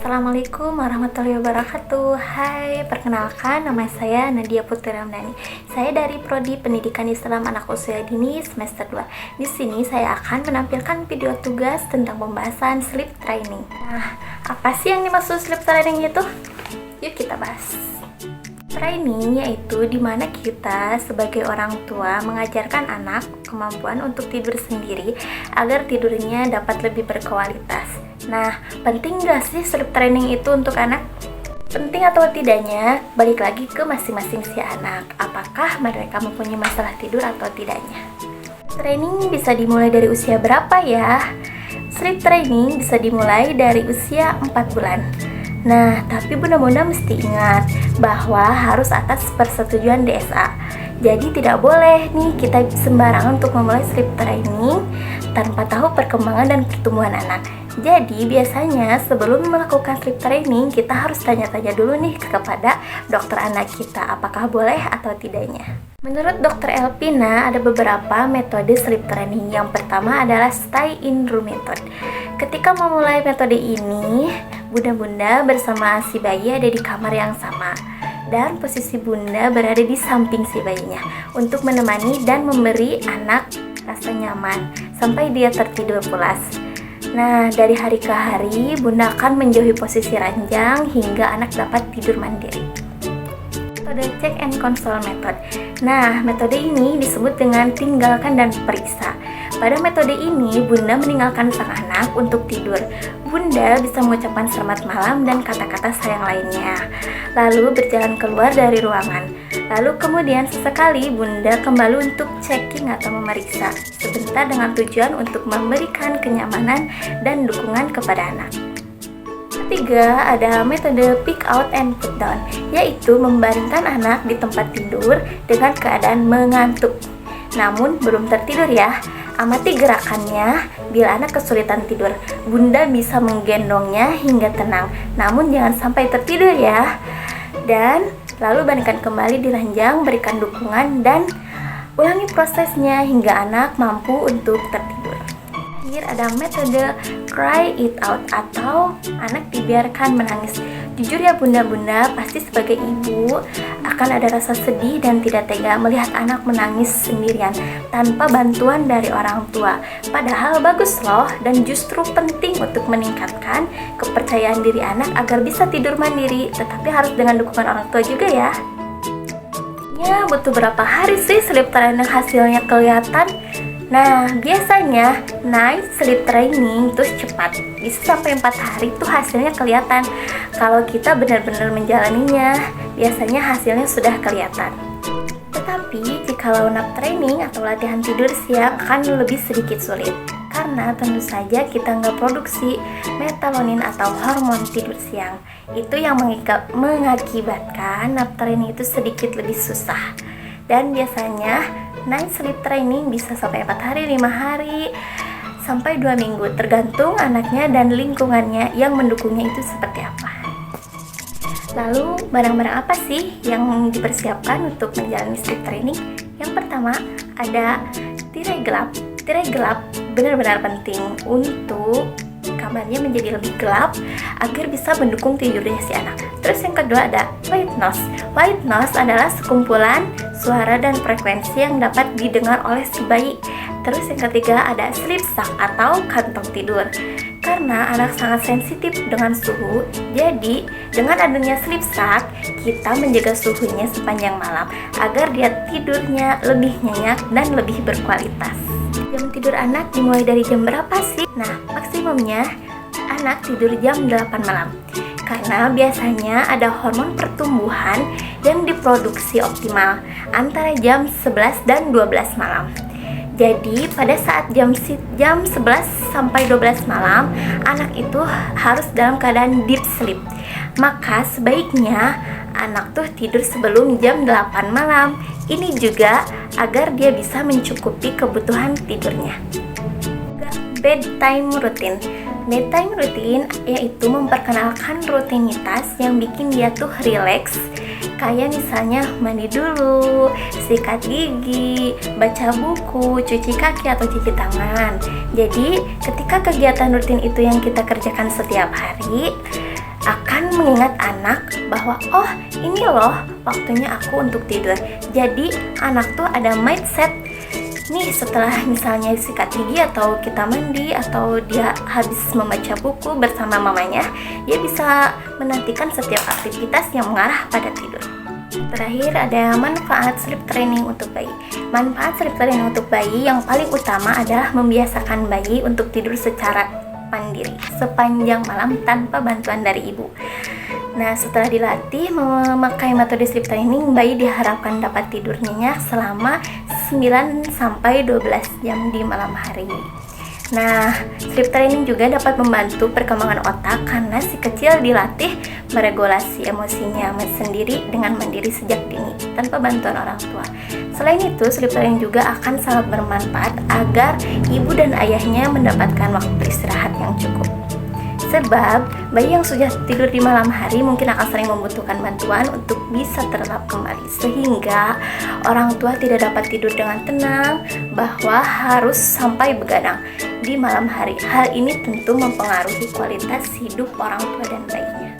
Assalamualaikum warahmatullahi wabarakatuh. Hai, perkenalkan nama saya Nadia Putri Ramdhani. Saya dari Prodi Pendidikan Islam Anak Usia Dini semester 2. Di sini saya akan menampilkan video tugas tentang pembahasan sleep training. Nah, apa sih yang dimaksud sleep training itu? Yuk kita bahas. Training yaitu dimana kita sebagai orang tua mengajarkan anak kemampuan untuk tidur sendiri agar tidurnya dapat lebih berkualitas. Nah, penting gak sih sleep training itu untuk anak? Penting atau tidaknya balik lagi ke masing-masing si anak. Apakah mereka mempunyai masalah tidur atau tidaknya? Training bisa dimulai dari usia berapa ya? Sleep training bisa dimulai dari usia 4 bulan. Nah, tapi bunda-bunda mesti ingat bahwa harus atas persetujuan DSA. Jadi tidak boleh nih kita sembarangan untuk memulai sleep training tanpa tahu perkembangan dan pertumbuhan anak. Jadi biasanya sebelum melakukan sleep training kita harus tanya-tanya dulu nih kepada dokter anak kita apakah boleh atau tidaknya. Menurut Dr. Elpina ada beberapa metode sleep training. Yang pertama adalah stay in room method. Ketika memulai metode ini, bunda-bunda bersama si bayi ada di kamar yang sama dan posisi bunda berada di samping si bayinya untuk menemani dan memberi anak rasa nyaman sampai dia tertidur pulas. Nah, dari hari ke hari bunda akan menjauhi posisi ranjang hingga anak dapat tidur mandiri. Metode check and console method. Nah, metode ini disebut dengan tinggalkan dan periksa. Pada metode ini, bunda meninggalkan sang anak untuk tidur. Bunda bisa mengucapkan selamat malam dan kata-kata sayang lainnya. Lalu berjalan keluar dari ruangan. Lalu kemudian sesekali bunda kembali untuk checking atau memeriksa sebentar dengan tujuan untuk memberikan kenyamanan dan dukungan kepada anak. Ketiga, ada metode pick out and put down, yaitu membaringkan anak di tempat tidur dengan keadaan mengantuk. Namun belum tertidur ya. Amati gerakannya. Bila anak kesulitan tidur, bunda bisa menggendongnya hingga tenang. Namun jangan sampai tertidur ya. Dan lalu baringkan kembali di ranjang, berikan dukungan dan ulangi prosesnya hingga anak mampu untuk tertidur. Ada metode cry it out atau anak dibiarkan menangis. Jujur ya bunda-bunda, pasti sebagai ibu akan ada rasa sedih dan tidak tega melihat anak menangis sendirian tanpa bantuan dari orang tua. Padahal bagus loh dan justru penting untuk meningkatkan kepercayaan diri anak agar bisa tidur mandiri, tetapi harus dengan dukungan orang tua juga ya. Ya, butuh berapa hari sih sleep training hasilnya kelihatan? Nah, biasanya night sleep training itu cepat, bisa sampai 4 hari itu hasilnya kelihatan. Kalau kita benar-benar menjalaninya, biasanya hasilnya sudah kelihatan. Tetapi, jika nap training atau latihan tidur siang akan lebih sedikit sulit. Karena tentu saja kita nggak produksi melatonin atau hormon tidur siang. Itu yang mengakibatkan nap training itu sedikit lebih susah. Dan biasanya night sleep training bisa sampai 4 hari, 5 hari, sampai 2 minggu tergantung anaknya dan lingkungannya yang mendukungnya itu seperti apa. Lalu barang-barang apa sih yang dipersiapkan untuk menjalani sleep training? Yang pertama ada tirai gelap. Tirai gelap benar-benar penting untuk kamarnya menjadi lebih gelap agar bisa mendukung tidurnya si anak. Terus yang kedua ada white noise. White noise adalah sekumpulan suara dan frekuensi yang dapat didengar oleh si bayi. Terus yang ketiga ada sleep sack atau kantong tidur. Karena anak sangat sensitif dengan suhu, jadi dengan adanya sleep sack kita menjaga suhunya sepanjang malam agar dia tidurnya lebih nyenyak dan lebih berkualitas. Jam tidur anak dimulai dari jam berapa sih? Nah, maksimumnya anak tidur jam 8 malam. Karena biasanya ada hormon pertumbuhan yang diproduksi optimal antara jam 11 dan 12 malam. Jadi pada saat jam 11 sampai 12 malam, anak itu harus dalam keadaan deep sleep. Maka sebaiknya anak tuh tidur sebelum jam 8 malam. Ini juga agar dia bisa mencukupi kebutuhan tidurnya. Bedtime routine. Bedtime routine yaitu memperkenalkan rutinitas yang bikin dia tuh relax. Kayak misalnya mandi dulu, sikat gigi, baca buku, cuci kaki atau cuci tangan. Jadi ketika kegiatan rutin itu yang kita kerjakan setiap hari, akan mengingat anak bahwa oh ini loh waktunya aku untuk tidur. Jadi anak tuh ada mindset nih setelah misalnya sikat gigi atau kita mandi atau dia habis membaca buku bersama mamanya, dia bisa menantikan setiap aktivitas yang mengarah pada tidur. Terakhir ada manfaat sleep training untuk bayi. Manfaat sleep training untuk bayi yang paling utama adalah membiasakan bayi untuk tidur secara mandiri sepanjang malam tanpa bantuan dari ibu. Nah, setelah dilatih memakai metode sleep training, bayi diharapkan dapat tidur nyenyak selama 9-12 jam di malam hari. Nah, sleep training juga dapat membantu perkembangan otak karena si kecil dilatih meregulasi emosinya sendiri dengan mandiri sejak dini tanpa bantuan orang tua. Selain itu, sleep training juga akan sangat bermanfaat agar ibu dan ayahnya mendapatkan waktu istirahat yang cukup. Sebab bayi yang sudah tidur di malam hari mungkin akan sering membutuhkan bantuan untuk bisa terlelap kembali, sehingga orang tua tidak dapat tidur dengan tenang bahwa harus sampai begadang di malam hari. Hal ini tentu mempengaruhi kualitas hidup orang tua dan bayinya.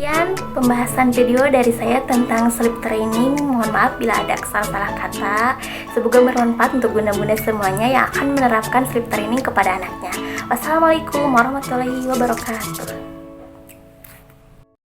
Sekian pembahasan video dari saya tentang sleep training. Mohon maaf bila ada kesalahan kata. Semoga bermanfaat untuk bunda-bunda semuanya yang akan menerapkan sleep training kepada anaknya. Wassalamualaikum warahmatullahi wabarakatuh.